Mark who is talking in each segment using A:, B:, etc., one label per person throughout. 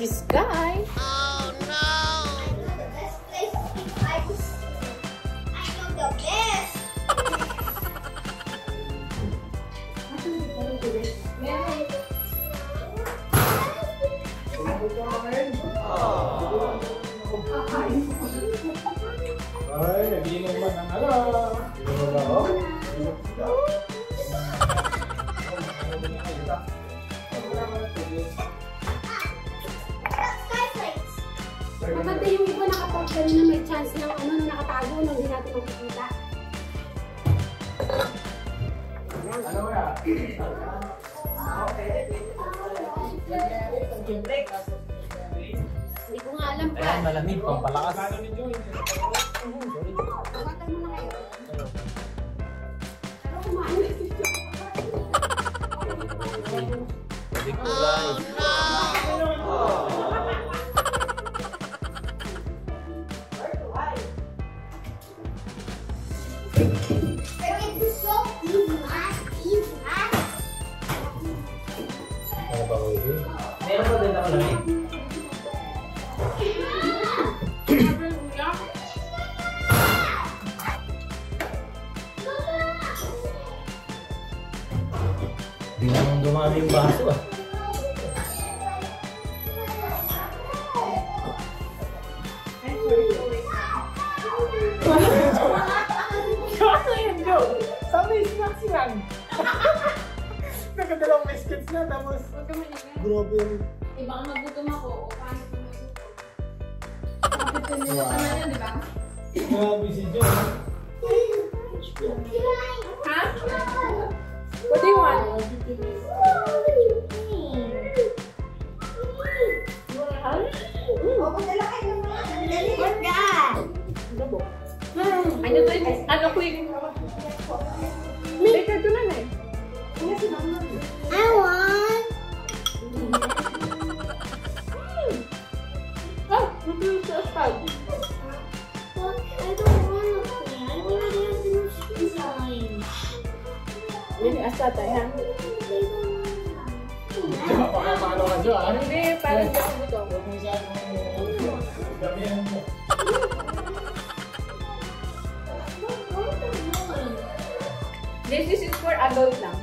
A: this guy.
B: Oh no! I know the best place to keep ice. I know the best.
C: Ay, nag-iinuman ng ano. Inuman ba ako?
D: Maganda yung iba nakapagdali na may chance ng ano na nakatago nung hindi natin makikita.
C: Ano kaya?
D: Hindi ko nga alam pa.
C: Ayan, malamig. Pampalakas.
D: Bakit mo na kayo? Pero kumain na si Jo.
B: Oh no! It's so easy, man. Easy, man.
C: Ano ba ko yun? Meron ba din ako lamig? Di naman dumami yung baso ah.
E: Ano yun, Joe? Sabi, snacks yan. Nakadalawang biscuits na, tapos... Grabe yun.
D: Iba ka magutom ako o paano ko magutom. Kapit ko nila sa naman, di ba?
C: Grabe si Joe.
D: Ha? What do you want?
B: What's that?
D: Ano to? Ano ko yung... Later ko na eh.
B: I want.
D: Oh, ito yung sa spag.
B: But I don't want to play. I already have the design.
D: Yun yung asatay, ha?
C: Baka paano ka Joe ah?
D: Hindi, parang di ako gutom.
C: Huwag mo masyadong damihan mo.
D: This is for adult lang.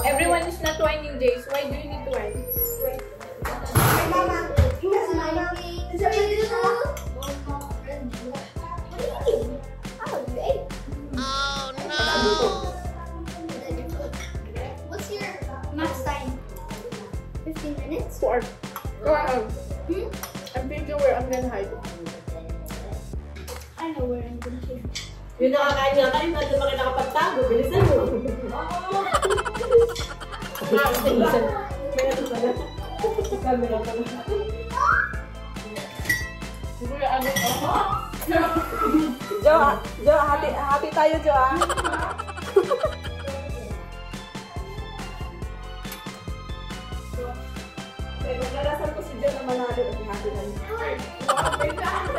D: Everyone is not whining, Jace. Why do you need to whine?
B: Mama, that's my Is that what you do? Oh no! What's your max time? 15 minutes?
D: 4. Go on.
B: Hmm?
D: I'm thinking where I'm gonna hide.
B: I know where I'm gonna hide.
A: Yung nakakain nga tayo, hindi naman kayo nakapagtago. Bilisan mo. Bilisan. Meron pala. Camera pala.
D: Siguro ano ako?
A: Jo, happy tayo, Jo, ah. Nagdarasal ko si Jo na manalo. Happy tayo.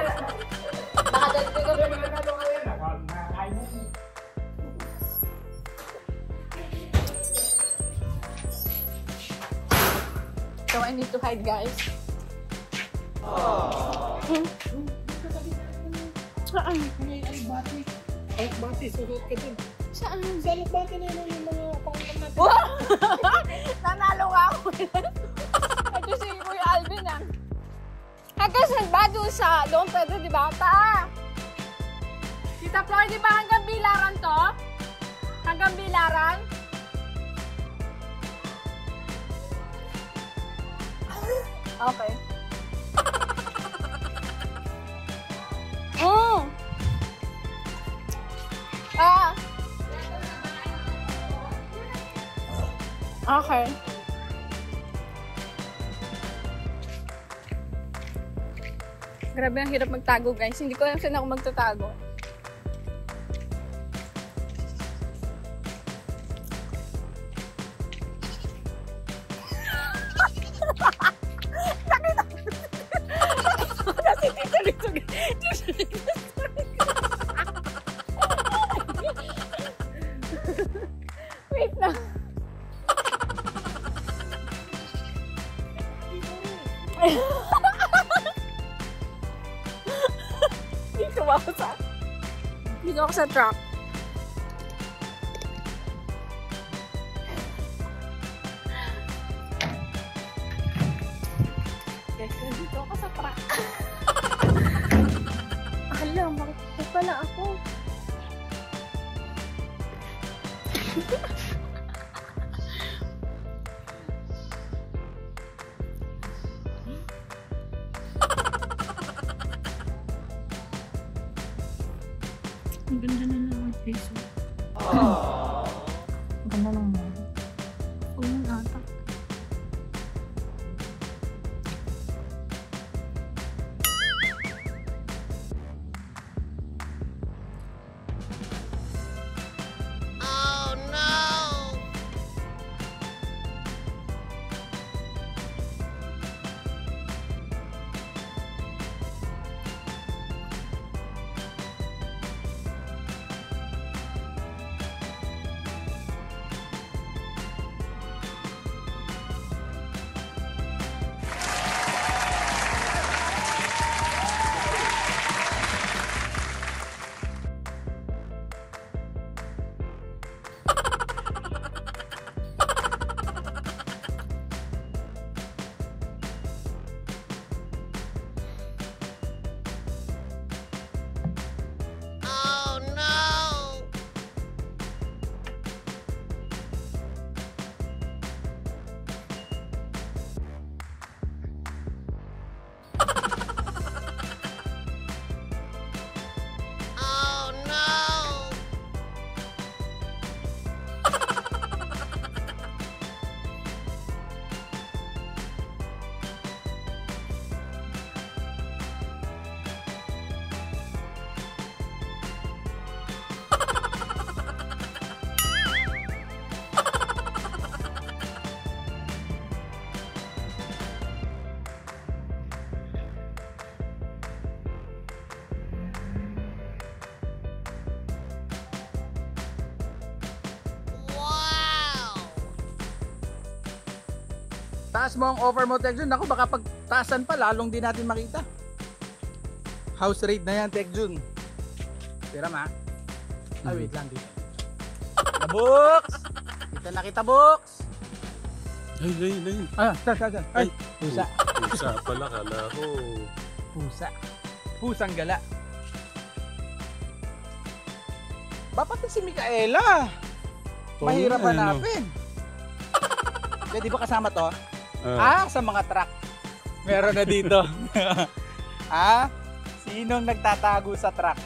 D: Nakadalito ko rin naman ako ngayon. So I need to hide, guys. Saan?
E: May alibati. Alibati, sugot ka dun.
D: Saan?
E: Sa alibati na yun yung mga pangulam natin.
D: Wow! Nanalo nga ako. Ito si Kuya Alvin, ah. Hanggang saan ba doon sa Don Pedro de Bata? Tita Flor, di ba hanggang Bilaran to? Hanggang Bilaran? Okay. Okay. Grabe, ang hirap magtago, guys. Hindi ko alam saan ako magtatago. Nakita ko. Kasi dito. Wait na. ako sa... Dito ako sa truck. Guys, dito ako sa truck. Akala, makikita pala ako. Ang ganda na lang ang face mo. Ang ganda lang mo. Huwag mo ata.
E: Taas mo ang offer mo, Tekjun. Ako, baka pagtaasan pa, lalong di natin makita. House raid na yan, Tekjun. Tira ma. Ah, wait lang dito. Box! Kita na kita, Box!
C: Ay.
E: Ah, saan? Ay, pusa.
C: Pusa pala, kala ko.
E: Pusa. Pusang gala. Bapat si Micaela. Mahirap hanapin. Di ba kasama to? Sa mga truck. Meron na dito. Sinong nagtatago sa truck?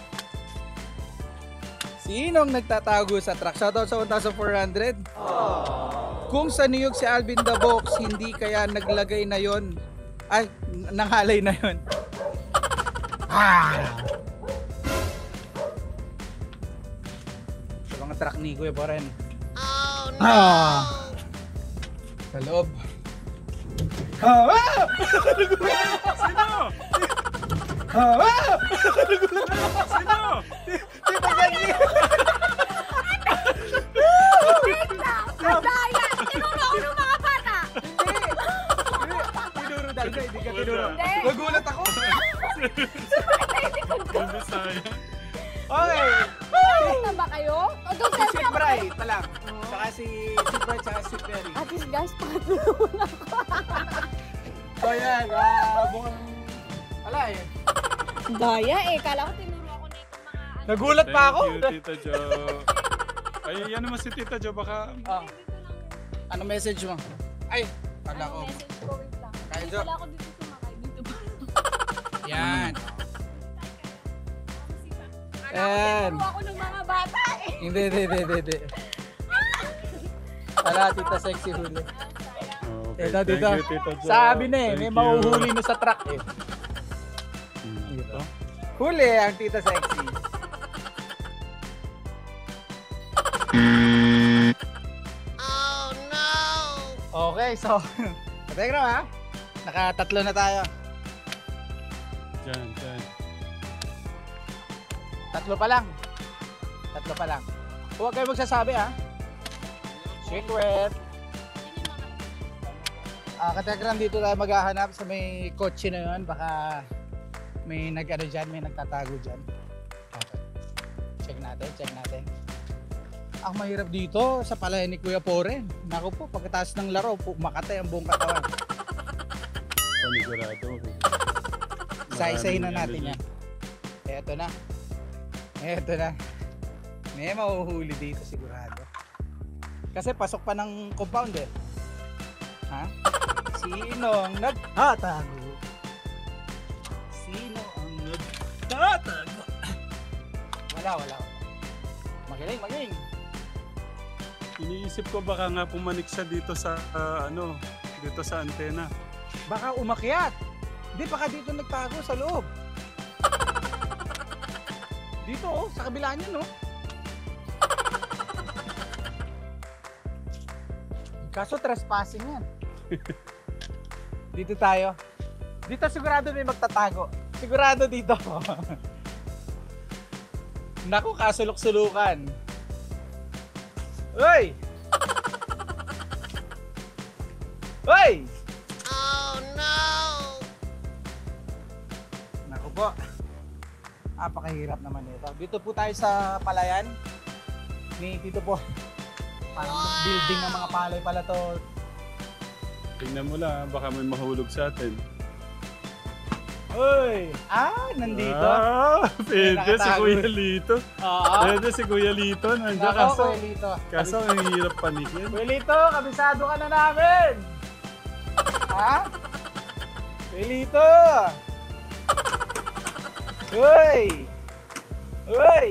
E: Sinong nagtatago sa truck? Shoutout sa 1,400. Kung sa New York si Alvin the Box, hindi kaya naglagay na yon. Ay, nanghalay na yon. Sa mga truck ni Kuya Boren. Oh no! Sa loob.
C: Sino? Sino?
E: Tita Jackie!
D: Daya! Tinuro ako ng mga bata!
E: Tinuro dahil hindi ka tinuro.
D: Hindi.
E: Nagulat ako.
C: Ang Bisaya.
E: Okay.
D: Na ba kayo? O doon
E: Si Sweet Bray pa lang. Saka si Sweet Bray tsaka si Sweet Berry.
D: At least guys, patulungan ako.
E: So yan, mukhang... Wala eh.
D: Daya eh, kala ko tinuro ako na itong mga ano.
E: Nagulat pa ako.
C: Thank you, Tita Jo. Ay, yan naman si Tita Jo, baka...
E: Ano message mo? Ay, wala ko.
D: Ano message ko, wait lang.
E: Kaya Jo.
D: Wala ako dito sumakay, dito pa.
E: Yan.
D: Kala ko tinuro ako ng mga bata eh.
E: Hindi. Wala, Tita Sexy huli.
C: Okay,
E: Ito,
C: thank
E: dito.
C: you, Tita Jo.
E: Sabi na eh,
C: Thank
E: may
C: you.
E: mahuhuli na sa truck eh.
C: Ito?
E: Huli ang Tita Sexy. Oh no! Okay, so Kategra ha? Nakatatlo na tayo.
C: Diyan.
E: Tatlo pa lang. Huwag kayo magsasabi ha. Secret. Kategram, dito tayo maghahanap sa may kotse na yun. Baka may nag-ano dyan, may nagtatago dyan. check natin. Ang mahirap dito sa palayan ni Kuya Poren. Naku po, pagkatapos ng laro, makatay ang buong katawan.
C: Panigurado.
E: Isa-isahin na natin yan. Eto na. May mahuhuli dito sigurado. Kasi pasok pa ng compound eh. Ha? Sinong nagtatago? Sino ang nagtatago? Wala. Magaling.
C: Iniisip ko baka nga pumanik siya dito sa dito sa antena.
E: Baka umakyat. Hindi, baka dito nagtago sa loob. Dito oh, sa kabila niya no. Kaso trespassing yan. Dito tayo. Dito sigurado may magtatago. Sigurado dito. Naku, kasulok-sulukan. Uy! Uy!
B: Oh no!
E: Naku po. Napakahirap naman ito. Dito po tayo sa palayan. Ni Tito po. Parang building ng mga palay pala to.
C: Tingnan mo lang, baka may mahulog sa atin.
E: Uy! Nandito.
C: Pwede si Kuya Lito.
E: Oo.
C: Pwede si Kuya Lito. Nandiyan
E: Nako, Kuya Lito.
C: kaso ang hirap panikin.
E: Kuya Lito, kabisado ka na namin! Ha? Kuya Lito! Uy! Uy!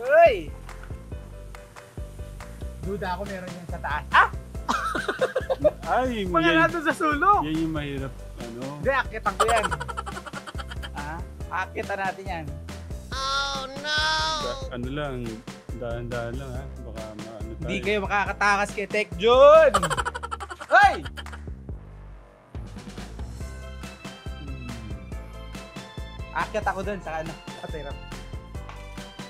E: Uy! Duda ako meron yan sa taas.
C: Ay,
E: Mga nga doon sa sulok!
C: yan yung mahirap.
E: Hindi, akitan ko yan. Akitan natin yan.
B: Oh no!
C: Ano lang, dahan-dahan lang ha. Baka maano tayo.
E: Hindi kayo makakatakas kay Tech Jun! Hoy! Akyat ako dun sa patirap.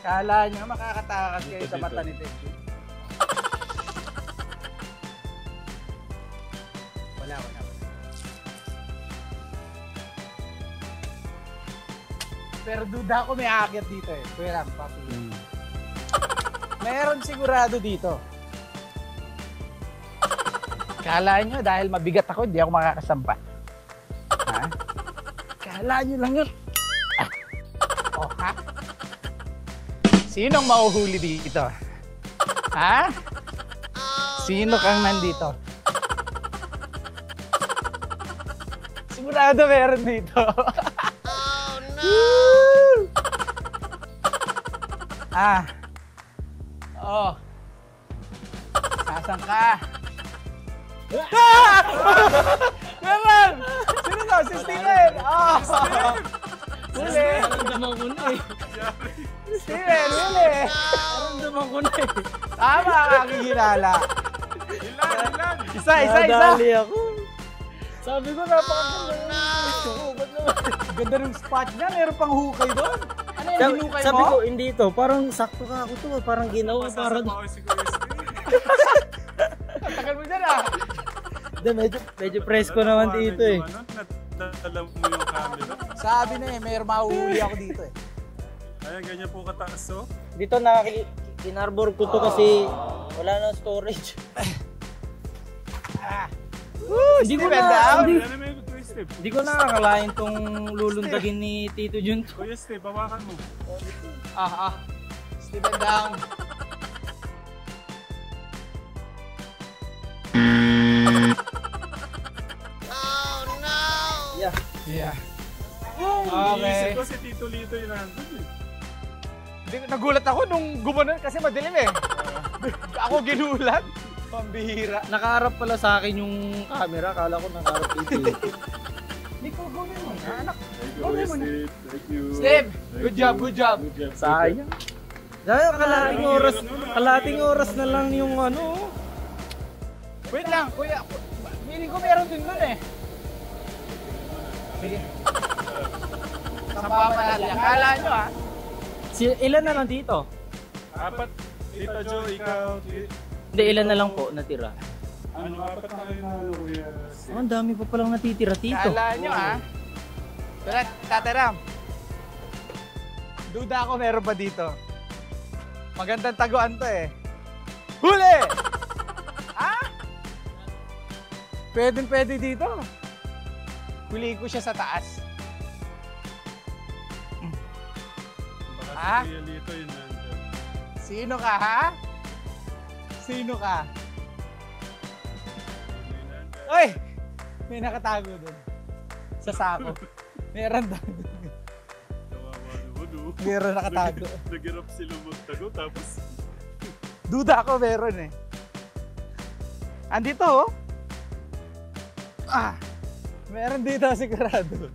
E: Kala nyo makakatakas kayo sa mata ni Tech Jun. Wala. Pero duda ako may aakyat dito eh. Kuya Ram, papi. Meron sigurado dito. Kala nyo dahil mabigat ako, hindi ako makakasampa. Ha? Kala nyo lang yun. Oh, ha? Sinong mauhuli dito? Ha? Sino kang nandito? Sigurado meron dito. Nasaan ka? Meron! Sino to? Si Steven! Huli!
A: Naramdaman ko na eh.
E: Steven, huli!
A: Naramdaman ko na eh.
E: Tama ka kakikilala.
C: Ilan?
E: Isa!
A: Nadali ako. Sabi ko napakaganda. Ba't naman?
E: Ganda ng spot niya, meron pang hukay doon. Ano yung hinukay
A: Sabi
E: mo?
A: ko, hindi to. Parang sakto ka ako to. Parang ginawa. Parang...
C: Masasabaw si Kuya Steve.
E: Tagal mo dyan ah.
A: Medyo presko naman dito eh.
C: Natala mo yung camera.
E: Sabi na eh, may mahuhuli ako dito eh.
C: Ayan, ganyan po kataas oh.
A: Dito kinarbor ko to kasi wala na storage. Hindi ko
E: Steven
A: na,
E: down.
C: Ano may Kuya Steve?
A: hindi ko nakakalain tong lulundagin ni Tito Jun to.
C: Kuya Steve, bawakan mo.
E: Steven down. Yeah.
C: Iniisip ko si Tito Lito yung nandun eh.
E: Nagulat ako nung gumanon kasi madilim eh. Ako ginulat. Pambihira.
A: Nakaharap pala sa akin yung camera. Akala ko nakaharap dito.
E: Nico, gawin mo na anak.
C: Thank you, Kuya Steve. Thank you.
E: Steve, good job.
C: Good job.
A: Sayang. Dahil kalating oras na lang yung ano.
E: Wait lang, kuya. Feeling ko meron din nun eh. Sige. Sapa pa natin. Akala nyo ah.
A: Ilan na lang dito?
C: Apat. Tita Jo, ikaw.
A: Hindi, ilan na lang po natira.
C: Apat na kayo na Kuya Steve.
A: Oh, ang dami pa palang natitira dito.
E: Akala nyo ah. Tara, Tataram. Duda ako meron pa dito. Magandang taguan to eh. Huli! Ah? Pwede dito. Huliin ko siya sa taas.
C: Baka
E: Ah?
C: si Kuya Lito yun nandun.
E: Sino ka ha? Sino ka?
C: Yun nandun.
E: Oy! May nakatago doon. Sa sako. Meron daw.
C: Kawawa naman, oh.
E: Meron nakatago.
C: Nag-hirap sila magtago tapos
E: Duda ako meron eh. Andito oh. Ah! Meron dito sigurado.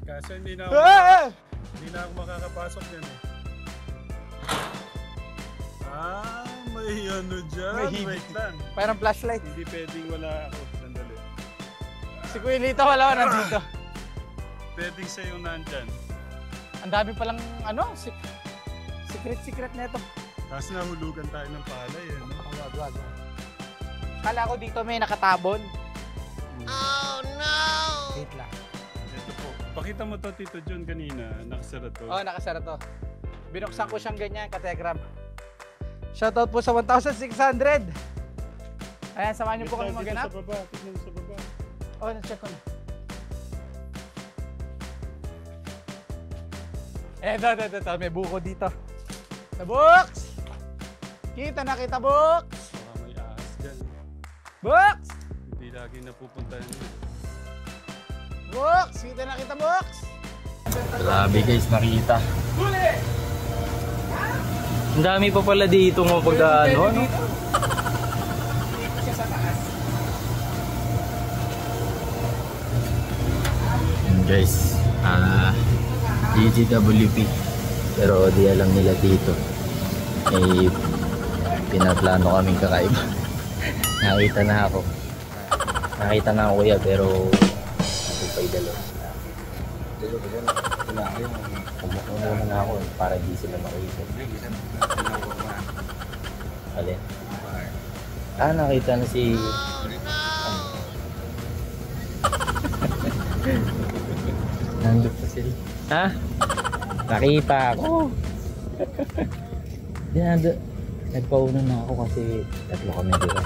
C: kaso hindi na ako makakapasok yan eh. May ano dyan.
E: May hibit.
C: Wait lang.
E: Parang flashlight.
C: Hindi pwedeng wala ako. Sandali.
E: Si Kuya Lito wala ko nandito.
C: Pwedeng siya yung nandyan.
E: Ang dami palang ano, secret na ito.
C: Tapos nahulugan tayo ng palay eh. No?
E: Wag. Kala ko dito may nakatabon.
B: Oh no!
E: Wait lang.
C: Ito po. Pakita mo to Tito John kanina. Nakasara to.
E: Oh, nakasara to. Binuksan ko siyang ganyan, kategram. Shoutout po sa 1,600. Ayan, samahan niyo po kami
C: Dito
E: maghanap.
C: sa baba. Tignan mo sa baba.
E: Oh, na-check ko na. Ito. May buko dito. Sa box! Kita, box!
C: Baka may ahas dyan.
E: Box!
C: Hindi lagi napupuntahan yun.
E: Box! Kita, box!
A: Grabe guys, nakita. Ang dami pa pala dito mo pag ano, no? Yan guys, DGWP. Pero di alam nila dito. May pinaplano kaming kakaiba. Nakita na ako kuya pero ako pa'y dalawa. Kumukuha na ako para di sila makita. Alin? Nakita na si... Nandun pa sila. Ha? Nakita ako. Nagpauna na ako kasi tatlo kami dito.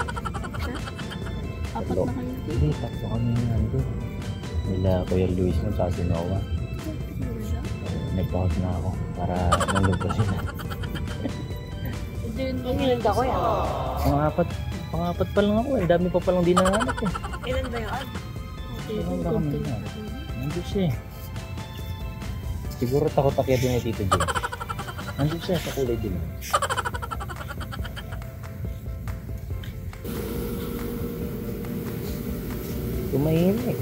D: Apat na kayo.
A: Hindi, tatlo kami nandun. Nila Kuya Luis mo sa si Noah. Nagpahot na ako para nandun pa sila.
D: Ilan ka kuya?
A: Pangapat pa lang ako eh. Dami pa palang dinahanap eh.
D: Ilan ba yun?
A: Ilan ba kami na? Nandun siya eh. Siguro takot akyatin ni Tito Jay. Nandun siya sa kulay din. Tumahimik.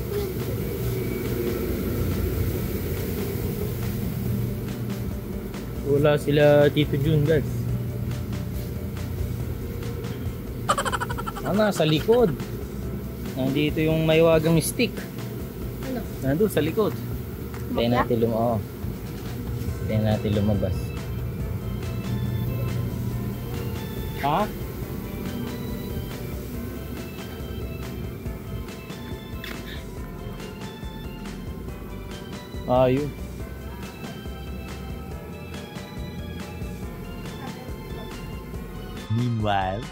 A: Wala sila Tito Jun guys. Sa likod. Nandito yung maywagang stick.
D: Ano?
A: Nandun sa likod. Tayo natin lumabas. Ha? Ayun. Meanwhile,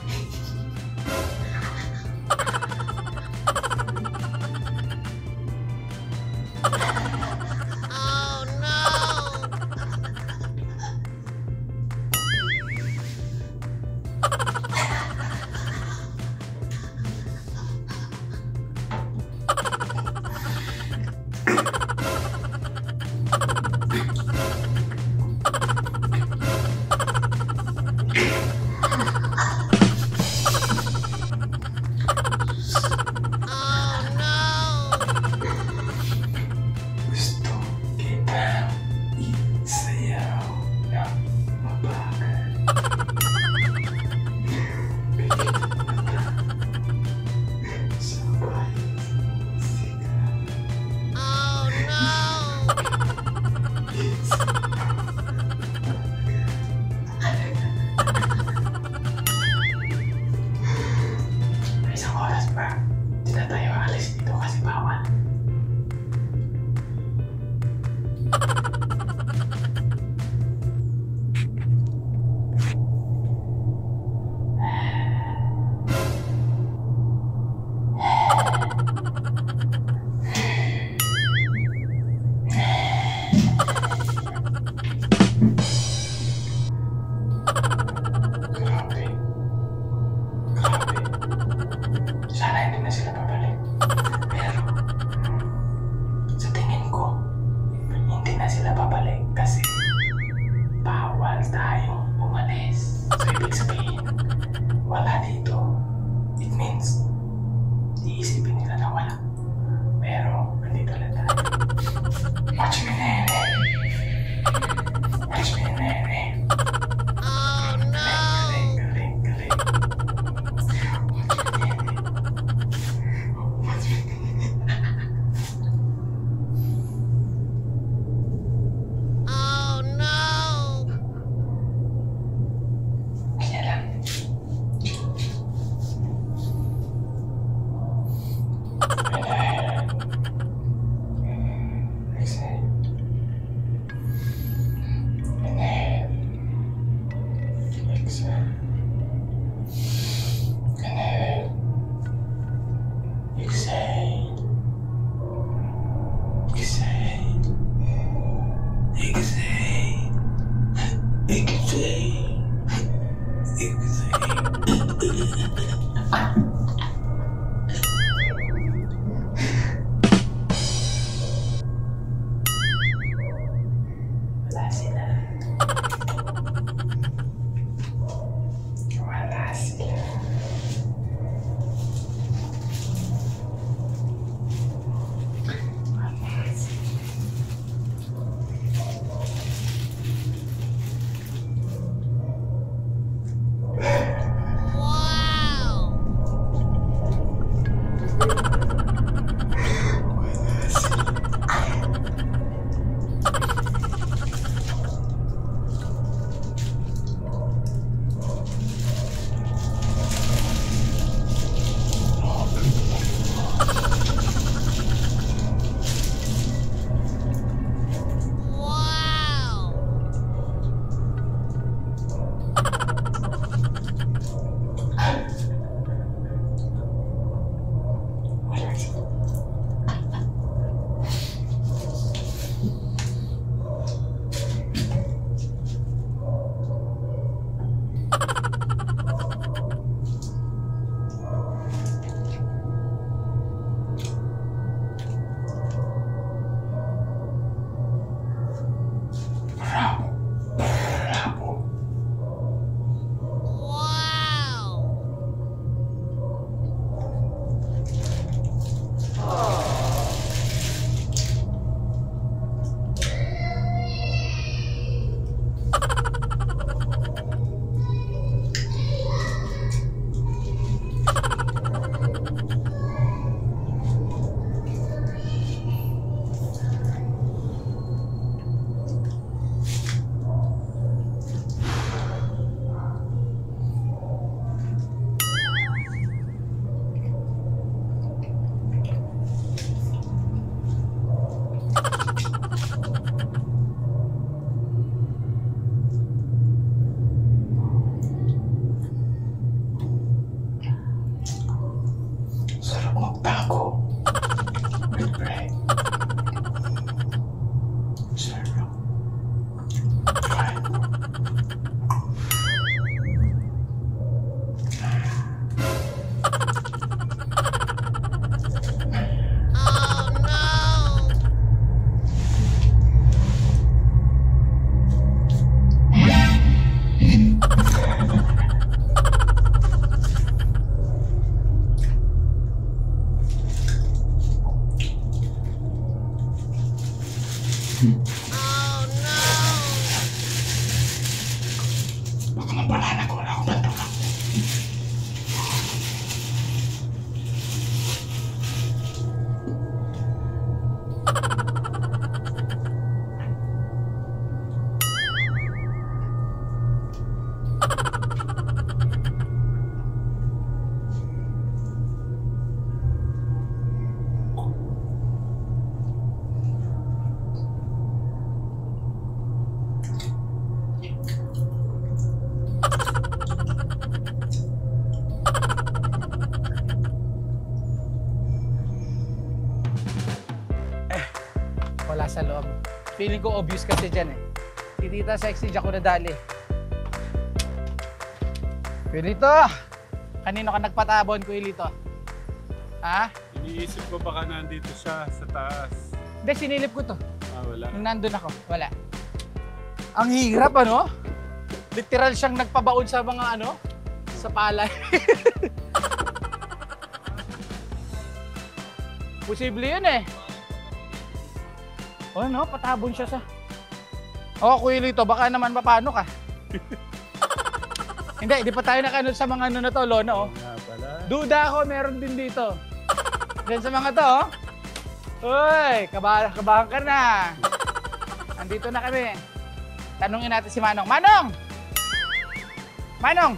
B: Oh no!
E: Iisipin nila na wala. Pero, nandito lang tayo. Watch me, nene. Watch me, nene.
B: Oh no!
E: Galing, galing, galing. Watch me, nene. Watch me, nene.
B: Oh no!
E: Kanya lang. Exhale. Inhale. Exhale. Inhale. Exhale. Exhale. Exhale. Exhale. Wala sila. Wala sila. Wala sila.
B: Wow!
E: Wala sila.
B: Wow!
E: Wala sila. Bravo. Bravo.
B: Wow!
E: Sarap magtago. With bread. Sarap. Right.
B: Oh no! Oh no!
E: Baka mapalanan ko na ako matulog. Wala sa loob. Feeling ko obvious kasi dyan eh. Si Tita Sexy, diyan ko nadali. Kuilito! Kanino ka nagpatabon, Kuilito? Ha?
C: Iniisip ko baka nandito siya sa taas.
E: Hindi, sinilip ko to.
C: Ah, wala.
E: Nung nandun ako, wala. Ang hirap, ano? Literal siyang nagpabaon sa mga ano? Sa palay. Posible yun eh. O no, patabon siya sa... O, Kuya Lito, baka naman mapano ka. Hindi pa tayo nakanod sa mga ano na to, Lona, oh.
C: Nga pala.
E: Duda ako, meron din dito. Diyan sa mga to, oh. Uy, kabahan ka na. Andito na kami. Tanungin natin si Manong. Manong! Manong!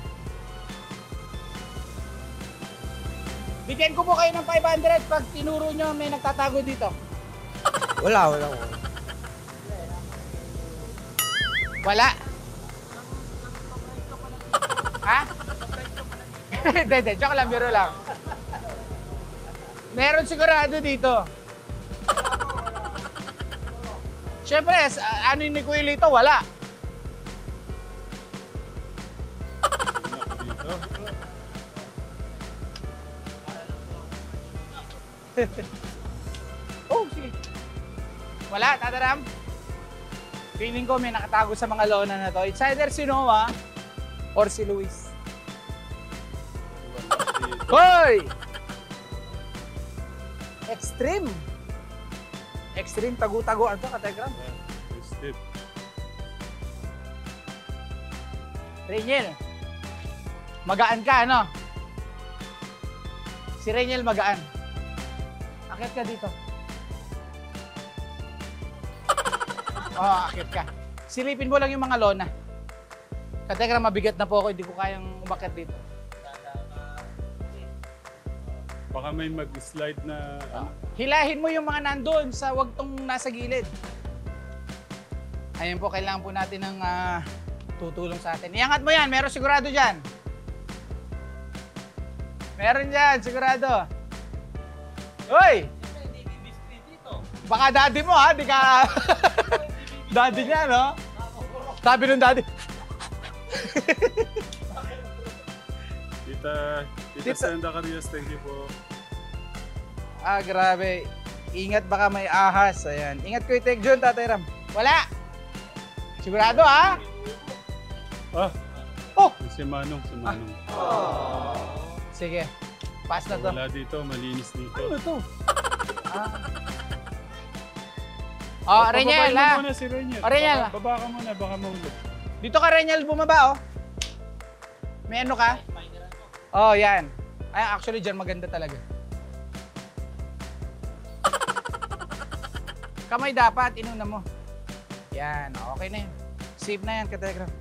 E: Bigyan ko po kayo ng 500 pag tinuro nyo may nagtatago dito.
F: Wala.
E: Wala. Ha? Hindi, joke lang, biro lang. Meron sigurado dito. Siyempre, ano yung ni Kuya Lito? Wala. Oh, sige. Wala, Tataram. Feeling ko may nakatago sa mga lona na to. It's either si Noah or si Luis. Hoy! Extreme. Extreme, tagu-taguan to, Kategram.
C: Step.
E: Reniel, magaan ka, ano? Si Reniel magaan. Akit ka dito. Oo, akit ka. Silipin mo lang yung mga lona. Kategram, mabigat na po ako, hindi ko kayang umakit dito.
C: Baka may mag-slide na...
E: Hilahin mo yung mga nandun sa wag tong nasa gilid. Ayun po, kailangan po natin ng tutulong sa atin. Iangat mo yan, meron sigurado dyan. Meron dyan, sigurado. Uy! Baka daddy mo ha, di ka... daddy niya, no? Sabi ng daddy.
C: Tita Senda Carias, thank you po.
E: Grabe. Ingat baka may ahas. Ayan. Ingat ko yung John, Tatay Ram. Wala! Sigurado, ha? Oh!
C: Si Manong.
E: Sige. Pass na to.
C: Wala dito, malinis dito.
E: Ano to? Oh, Reniel,
C: Bababain mo
E: ha?
C: muna si Reniel.
E: Oh, Reniel.
C: Baba ka muna, baka mahulog.
E: Dito ka, Reniel, bumaba, oh. May ano ka? Oh, yan. Ay, actually, dyan maganda talaga. Kamay dapat, inuna mo. Yan, okay na yan. Safe na yan, Kategram.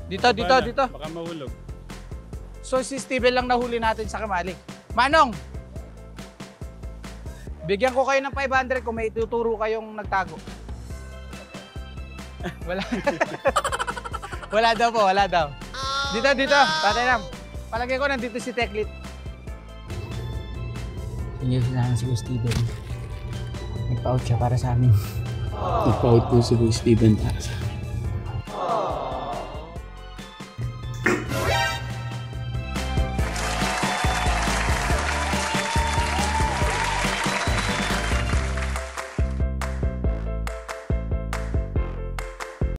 E: Dito.
C: Baka mahulog.
E: So, si Steven lang nahuli natin sa kamali. Manong! Bigyan ko kayo ng 500 kung may tuturo kayong nagtago. Wala. Wala daw po, wala daw. Dito. Tatay Ram. Palagay ko nandito si Teklit.
F: Hindi sila si Steven. Nagpa-out siya para sa amin.
G: Nagpa-out po si Steven para sa amin.